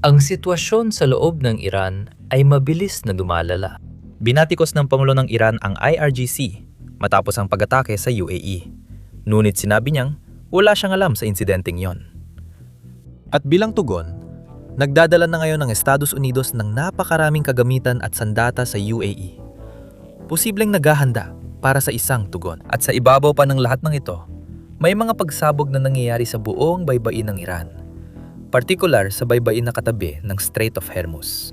Ang sitwasyon sa loob ng Iran ay mabilis na lumalala. Binatikos ng Pangulo ng Iran ang IRGC matapos ang pag-atake sa UAE. Ngunit sinabi niyang wala siyang alam sa insidenteng yon. At bilang tugon, nagdadala na ngayon ng Estados Unidos ng napakaraming kagamitan at sandata sa UAE. Posibleng naghahanda para sa isang tugon. At sa ibabaw pa ng lahat ng ito, may mga pagsabog na nangyayari sa buong baybayin ng Iran, partikular sa baybayin na katabi ng Strait of Hormuz.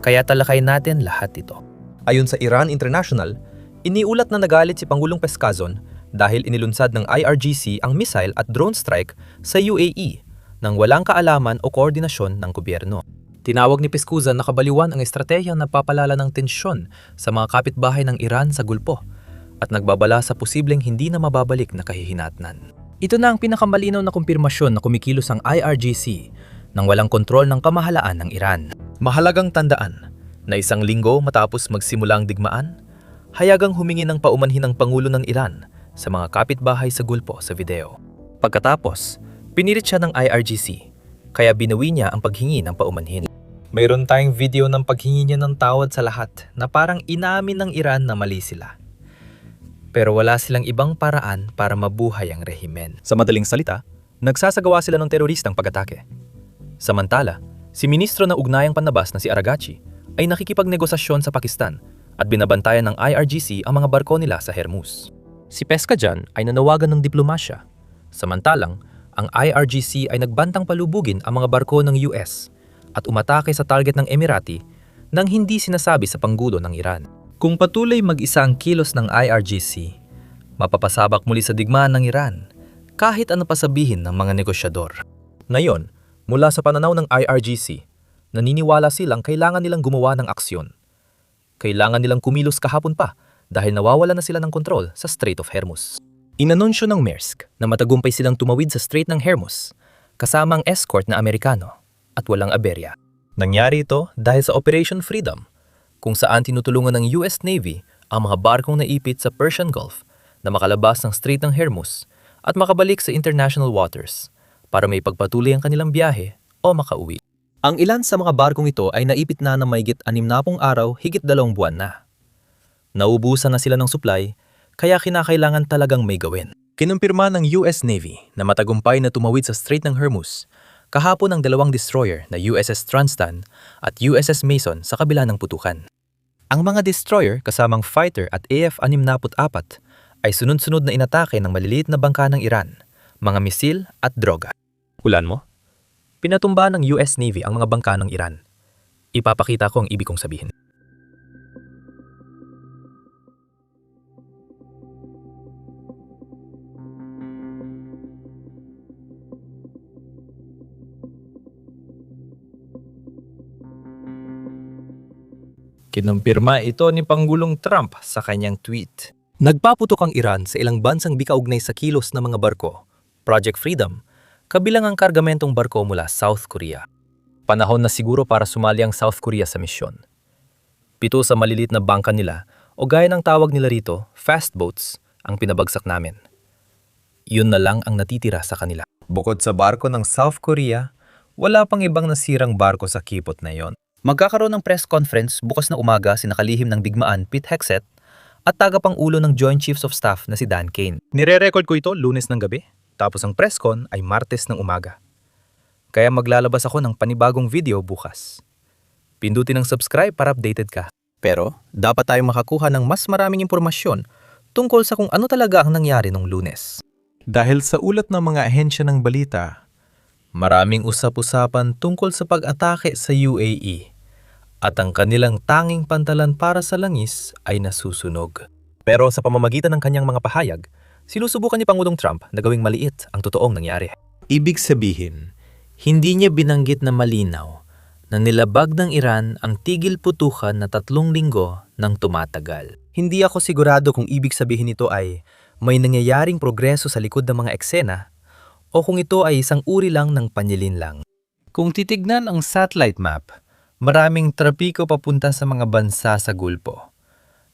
Kaya talakay natin lahat ito. Ayon sa Iran International, iniulat na nagalit si Pangulong Peskazon dahil inilunsad ng IRGC ang missile at drone strike sa UAE nang walang kaalaman o koordinasyon ng gobyerno. Tinawag ni Peskuzan na kabaliwan ang estratehiyang napapalala ng tensyon sa mga kapitbahay ng Iran sa Gulpo at nagbabala sa posibleng hindi na mababalik na kahihinatnan. Ito na ang pinakamalinaw na kumpirmasyon na kumikilos ang IRGC nang walang kontrol ng kamahalaan ng Iran. Mahalagang tandaan na isang linggo matapos magsimula ang digmaan, hayagang humingi ng paumanhin ng Pangulo ng Iran sa mga kapitbahay sa Gulpo sa video. Pagkatapos, pinilit siya ng IRGC, kaya binawi niya ang paghingi ng paumanhin. Mayroon tayong video ng paghingi niya ng tawad sa lahat na parang inamin ng Iran na mali sila. Pero wala silang ibang paraan para mabuhay ang rehimen. Sa madaling salita, nagsasagawa sila ng teroristang pag-atake. Samantala, si Ministro ng Ugnayang Panlabas na si Aragachi ay nakikipagnegosasyon sa Pakistan at binabantayan ng IRGC ang mga barko nila sa Hormuz. Si Peskazon ay nanawagan ng diplomasya. Samantalang, ang IRGC ay nagbantang palubugin ang mga barko ng US at umatake sa target ng Emirati nang hindi sinasabi sa Pangulo ng Iran. Kung patuloy mag-isa ang kilos ng IRGC, mapapasabak muli sa digmaan ng Iran kahit ano pa sabihin ng mga negosyador. Ngayon, mula sa pananaw ng IRGC, naniniwala silang kailangan nilang gumawa ng aksyon. Kailangan nilang kumilos kahapon pa dahil nawawala na sila ng kontrol sa Strait of Hormuz. Inanunsyo ng Maersk na matagumpay silang tumawid sa Strait ng Hormuz kasama ang escort na Amerikano at walang aberya. Nangyari ito dahil sa Operation Freedom, kung saan tinutulungan ng US Navy ang mga barkong naipit sa Persian Gulf na makalabas ng Strait ng Hormuz at makabalik sa international waters para may pagpatuloy ang kanilang biyahe o makauwi. Ang ilan sa mga barkong ito ay naipit na ng mahigit 60 araw, higit 2 buwan na. Naubusan na sila ng supply, kaya kinakailangan talagang may gawin. Kinumpirma ng US Navy na matagumpay na tumawid sa Strait ng Hormuz kahapon ang 2 destroyer na USS Transtan at USS Mason sa kabila ng putukan. Ang mga destroyer kasamang fighter at AF-64 ay sunod-sunod na inatake ng maliliit na bangka ng Iran, mga misil at droga. Hulaan mo? Pinatumba ng US Navy ang mga bangka ng Iran. Ipapakita ko ang ibig kong sabihin. Kinumpirma ito ni Pangulong Trump sa kanyang tweet. Nagpaputok ang Iran sa ilang bansang di kaugnay sa kilos ng mga barko, Project Freedom, kabilang ang kargamentong barko mula South Korea. Panahon na siguro para sumali ang South Korea sa misyon. 7 sa malilit na bangka nila, o gaya ng tawag nila rito, fast boats, ang pinabagsak namin. Yun na lang ang natitira sa kanila. Bukod sa barko ng South Korea, wala pang ibang nasirang barko sa kipot na yon. Magkakaroon ng press conference bukas na umaga si nakalihim ng digmaan Pete Hegseth at tagapang-ulo ng Joint Chiefs of Staff na si Dan Kane. Nire-record ko ito Lunes ng gabi, tapos ang press con ay Martes ng umaga. Kaya maglalabas ako ng panibagong video bukas. Pindutin ang subscribe para updated ka. Pero dapat tayong makakuha ng mas maraming impormasyon tungkol sa kung ano talaga ang nangyari nung Lunes. Dahil sa ulat ng mga ahensya ng balita, maraming usap-usapan tungkol sa pag-atake sa UAE. At ang kanilang tanging pantalan para sa langis ay nasusunog. Pero sa pamamagitan ng kanyang mga pahayag, sinusubukan ni Pangulong Trump na gawing maliit ang totoong nangyari. Ibig sabihin, hindi niya binanggit na malinaw na nilabag ng Iran ang tigil putukan na 3 linggo nang tumatagal. Hindi ako sigurado kung ibig sabihin nito ay may nangyayaring progreso sa likod ng mga eksena o kung ito ay isang uri lang ng panlilinlang. Kung titignan ang satellite map, maraming trapiko papunta sa mga bansa sa Gulpo,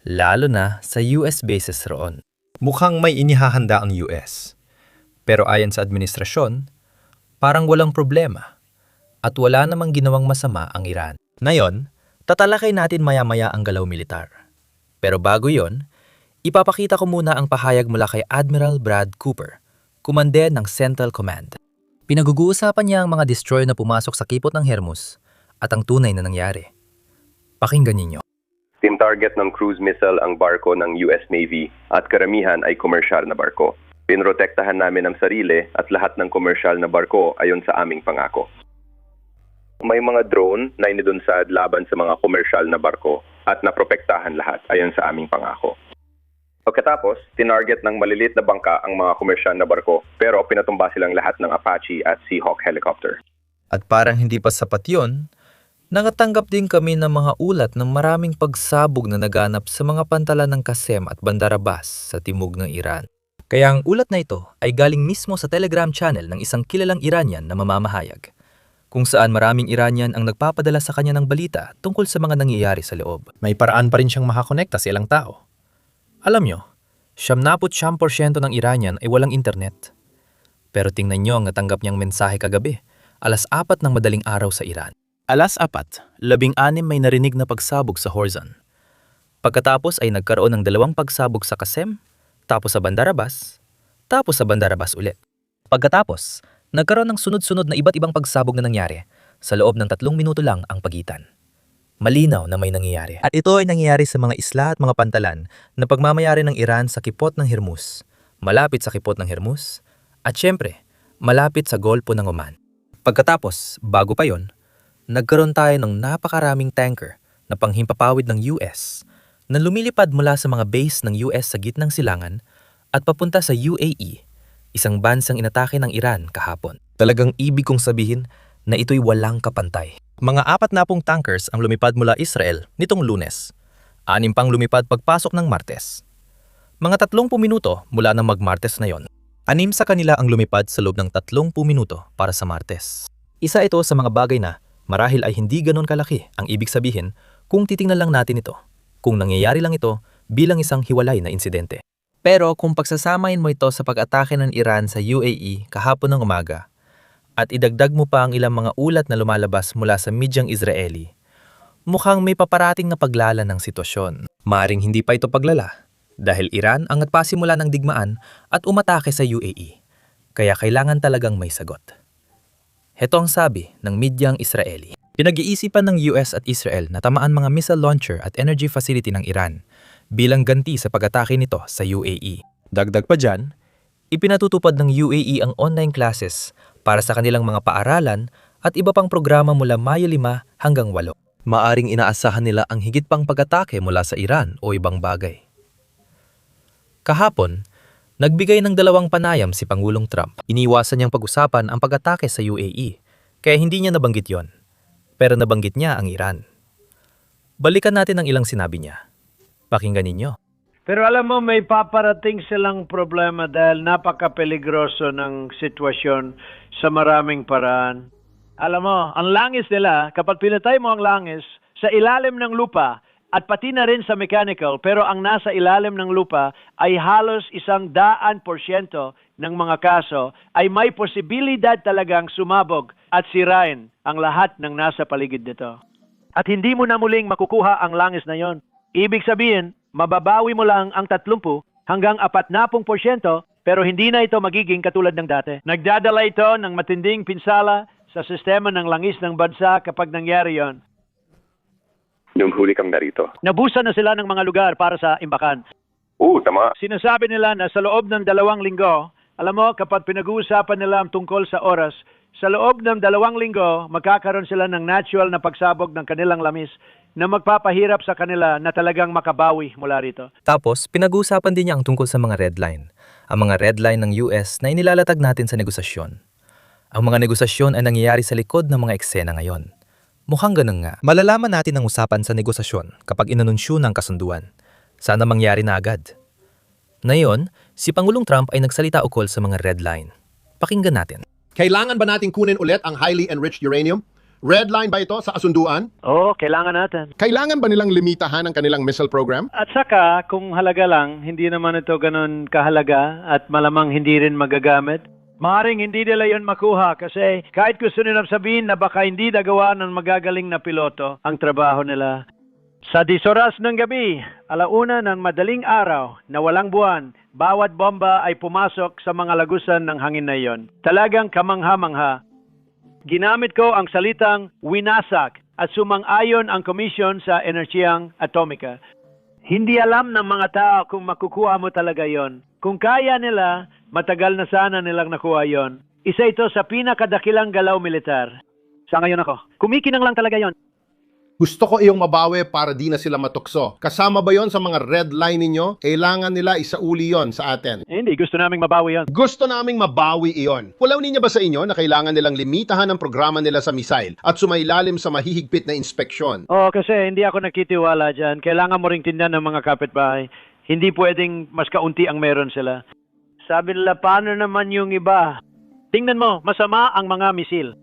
lalo na sa US bases roon. Mukhang may inihahanda ang US. Pero ayon sa administrasyon, parang walang problema. At wala namang ginawang masama ang Iran. Ngayon, tatalakay natin maya-maya ang galaw militar. Pero bago yon, ipapakita ko muna ang pahayag mula kay Admiral Brad Cooper, kumande ng Central Command. Pinag-uusapan niya ang mga destroyer na pumasok sa kipot ng Hormuz at ang tunay na nangyari. Pakinggan ninyo. Tin-target ng cruise missile ang barko ng US Navy at karamihan ay komersyal na barko. Pinrotektahan namin ang sarili at lahat ng komersyal na barko ayon sa aming pangako. May mga drone na inidunsad laban sa mga komersyal na barko at naprotektahan lahat ayon sa aming pangako. Pagkatapos, tinarget ng malilit na bangka ang mga komersyal na barko pero pinatumba silang lahat ng Apache at Seahawk helicopter. At parang hindi pa sapat yun, nakatanggap din kami ng mga ulat ng maraming pagsabog na naganap sa mga pantalan ng Qasem at Bandar Abbas sa timog ng Iran. Kaya ang ulat na ito ay galing mismo sa Telegram channel ng isang kilalang Iranian na mamamahayag, kung saan maraming Iranian ang nagpapadala sa kanya ng balita tungkol sa mga nangyayari sa loob. May paraan pa rin siyang makakonekta sa ilang tao. Alam nyo, 99% ng Iranian ay walang internet. Pero tingnan nyo ang natanggap niyang mensahe kagabi, 4:00 ng madaling araw sa Iran. 4:00, 16 may narinig na pagsabog sa Horzan. Pagkatapos ay nagkaroon ng 2 pagsabog sa Qasem, tapos sa Bandar Abbas, tapos sa Bandar Abbas ulit. Pagkatapos, nagkaroon ng sunod-sunod na iba't ibang pagsabog na nangyari. Sa loob ng 3 minuto lang ang pagitan. Malinaw na may nangyayari. At ito ay nangyayari sa mga isla at mga pantalan na pagmamayari ng Iran sa kipot ng Hormuz, malapit sa kipot ng Hormuz, at syempre, malapit sa Golpo ng Oman. Pagkatapos, bago pa yon, nagkaroon tayo ng napakaraming tanker na panghimpapawid ng US na lumilipad mula sa mga base ng US sa gitnang silangan at papunta sa UAE, isang bansang inatake ng Iran kahapon. Talagang ibig kong sabihin na ito'y walang kapantay. Mga 40 tankers ang lumipad mula Israel nitong Lunes. 6 pang lumipad pagpasok ng Martes. Mga 30 minuto mula nang mag-Martes na yon. 6 sa kanila ang lumipad sa loob ng 30 minuto para sa Martes. Isa ito sa mga bagay na marahil ay hindi ganon kalaki ang ibig sabihin kung titingnan lang natin ito, kung nangyayari lang ito bilang isang hiwalay na insidente. Pero kung pagsasamahin mo ito sa pag-atake ng Iran sa UAE kahapon ng umaga, at idagdag mo pa ang ilang mga ulat na lumalabas mula sa medyang Israeli, mukhang may paparating na paglala ng sitwasyon. Maaring hindi pa ito paglala, dahil Iran ang nagpasimula ng digmaan at umatake sa UAE, kaya kailangan talagang may sagot. Heto ang sabi ng medyang Israeli. Pinag-iisipan ng US at Israel na tamaan mga missile launcher at energy facility ng Iran bilang ganti sa pag-atake nito sa UAE. Dagdag pa dyan, ipinatutupad ng UAE ang online classes para sa kanilang mga paaralan at iba pang programa mula Mayo 5 hanggang 8. Maaring inaasahan nila ang higit pang pag-atake mula sa Iran o ibang bagay. Kahapon, nagbigay ng 2 panayam si Pangulong Trump. Iniwasan niyang pag-usapan ang pag-atake sa UAE, kaya hindi niya nabanggit yon. Pero nabanggit niya ang Iran. Balikan natin ang ilang sinabi niya. Pakinggan ninyo. Pero alam mo, may paparating silang problema dahil napaka-peligroso ng sitwasyon sa maraming paraan. Alam mo, ang langis nila, kapag pinatay mo ang langis, sa ilalim ng lupa, at pati na rin sa mechanical, pero ang nasa ilalim ng lupa ay halos 100% ng mga kaso ay may posibilidad talagang sumabog at sirain ang lahat ng nasa paligid nito. At hindi mo na muling makukuha ang langis na yon. Ibig sabihin, mababawi mo lang ang 30 hanggang 40% pero hindi na ito magiging katulad ng dati. Nagdadala ito ng matinding pinsala sa sistema ng langis ng bansa kapag nangyari yon. Nung huli kang narito. Nabusan na sila ng mga lugar para sa imbakan. Tama. Sinasabi nila na sa loob ng 2 linggo, alam mo, kapag pinag-uusapan nila ang tungkol sa oras, sa loob ng 2 linggo, magkakaroon sila ng natural na pagsabog ng kanilang lamis na magpapahirap sa kanila na talagang makabawi mula rito. Tapos, pinag-uusapan din niya ang tungkol sa mga red line. Ang mga red line ng US na inilalatag natin sa negosasyon. Ang mga negosasyon ay nangyayari sa likod ng mga eksena ngayon. Mukhang ganun nga. Malalaman natin ang usapan sa negosasyon kapag inanunsyo ng kasunduan. Sana mangyari na agad. Ngayon, si Pangulong Trump ay nagsalita ukol sa mga red line. Pakinggan natin. Kailangan ba nating kunin ulit ang highly enriched uranium? Red line ba ito sa kasunduan? Oo, kailangan natin. Kailangan ba nilang limitahan ang kanilang missile program? At saka, kung halaga lang, hindi naman ito ganun kahalaga at malamang hindi rin magagamit. Maaring hindi nila yon makuha kasi kahit gusto nilang sabihin na baka hindi nagawa ng magagaling na piloto ang trabaho nila. Sa 10 oras ng gabi, 1:00 ng madaling araw na walang buwan, bawat bomba ay pumasok sa mga lagusan ng hangin na iyon. Talagang kamangha-mangha. Ginamit ko ang salitang winasak at sumang-ayon ang komisyon sa enerhiyang atomika. Hindi alam ng mga tao kung makukuha mo talaga yon. Kung kaya nila, matagal na sana nilang nakuha yon. Isa ito sa pinakadakilang galaw militar. Sa ngayon ako, kumikinang lang talaga yon. Gusto ko iyong mabawi para di na sila matukso. Kasama ba yon sa mga red line ninyo? Kailangan nila isauli yon sa atin. Hindi, gusto naming mabawi yon. Gusto naming mabawi iyon. Pulaw niya ba sa inyo na kailangan nilang limitahan ang programa nila sa missile at sumailalim sa mahihigpit na inspeksyon? Oo, kasi hindi ako nakitiwala dyan. Kailangan mo ring tingnan ng mga kapitbahay. Hindi pwedeng mas kaunti ang meron sila. Sabi nila, paano naman yung iba? Tingnan mo, masama ang mga misil.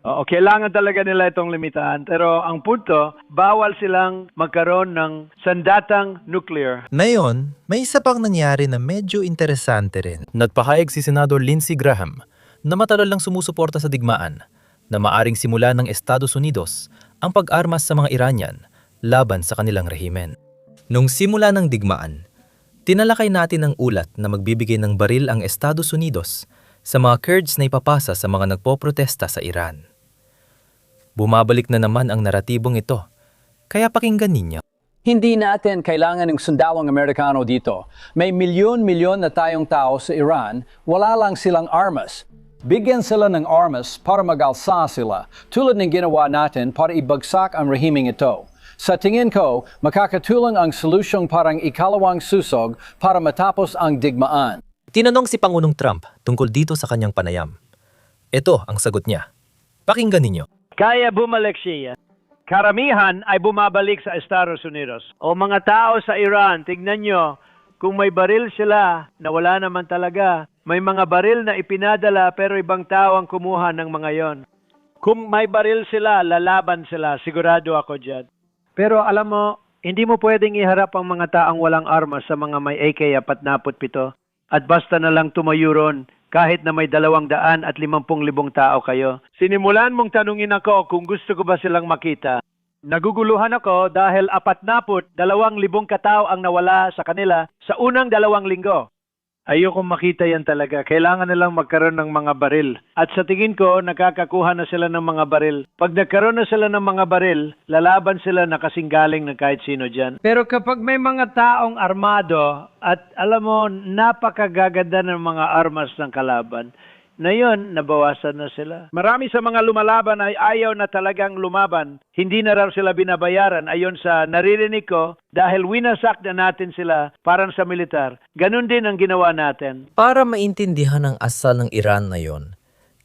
Oo, kailangan talaga nila itong limitahan. Pero ang punto, bawal silang magkaroon ng sandatang nuclear. Ngayon, may isa pang nangyari na medyo interesante rin. Nagpahayag si Senador Lindsey Graham na matagal lang sumusuporta sa digmaan na maaring simula ng Estados Unidos ang pag-armas sa mga Iranian laban sa kanilang rehimen. Nung simula ng digmaan, tinalakay natin ang ulat na magbibigay ng baril ang Estados Unidos sa mga Kurds na ipapasa sa mga nagpoprotesta sa Iran. Bumabalik na naman ang naratibong ito, kaya pakinggan ninyo. Hindi natin kailangan ng sundawang Amerikano dito. May milyon-milyon na tayong tao sa Iran, wala lang silang armas. Bigyan sila ng armas para mag-alsa sila, tulad ng ginawa natin para ibagsak ang rehimeng ito. Sa tingin ko, makakatulong ang solusyong parang ikalawang susog para matapos ang digmaan. Tinanong si Pangulong Trump tungkol dito sa kanyang panayam. Ito ang sagot niya. Pakinggan ninyo. Kaya bumalik siya. Karamihan ay bumabalik sa Estados Unidos. O mga tao sa Iran, tignan nyo, kung may baril sila na wala naman talaga, may mga baril na ipinadala pero ibang tao ang kumuha ng mga yon. Kung may baril sila, lalaban sila. Sigurado ako dyan. Pero alam mo, hindi mo pwedeng iharap ang mga taong walang armas sa mga may AK-47 at basta na lang tumayo ron kahit na may 250,000 tao kayo. Sinimulan mong tanungin ako kung gusto ko ba silang makita. Naguguluhan ako dahil 42,000 katao ang nawala sa kanila sa unang 2 linggo. Ayoko makita yan talaga. Kailangan nilang magkaroon ng mga baril. At sa tingin ko, nakakakuha na sila ng mga baril. Pag nagkaroon na sila ng mga baril, lalaban sila na kasing galing ng kahit sino dyan. Pero kapag may mga taong armado at alam mo, napakagaganda ng mga armas ng kalaban, na yun, nabawasan na sila. Marami sa mga lumalaban ay ayaw na talagang lumaban. Hindi na raw sila binabayaran ayon sa naririnig ko dahil winasak na natin sila parang sa militar. Ganun din ang ginawa natin. Para maintindihan ang asal ng Iran na yon,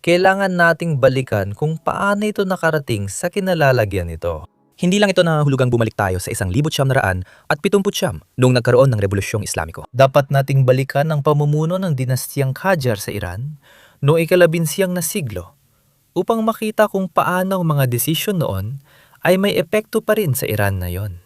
kailangan nating balikan kung paano ito nakarating sa kinalalagyan nito. Hindi lang ito na hulugang bumalik tayo sa 1979 noong nagkaroon ng Rebolusyong Islamiko. Dapat nating balikan ang pamumuno ng dinastiyang Qajar sa Iran noong ika-11 na siglo upang makita kung paano ang mga desisyon noon ay may epekto pa rin sa Iran na yon.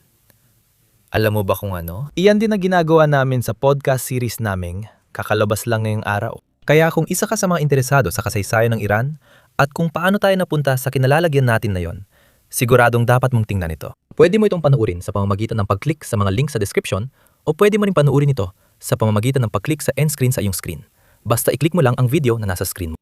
Alam mo ba kung ano? Iyan din na ginagawa namin sa podcast series naming kakalabas lang ngayong araw. Kaya kung isa ka sa mga interesado sa kasaysayan ng Iran at kung paano tayo napunta sa kinalalagyan natin na yon, siguradong dapat mong tingnan ito. Pwede mo itong panuurin sa pamamagitan ng pag-click sa mga link sa description o pwede mo rin panuurin ito sa pamamagitan ng pag-click sa end screen sa iyong screen. Basta i-click mo lang ang video na nasa screen mo.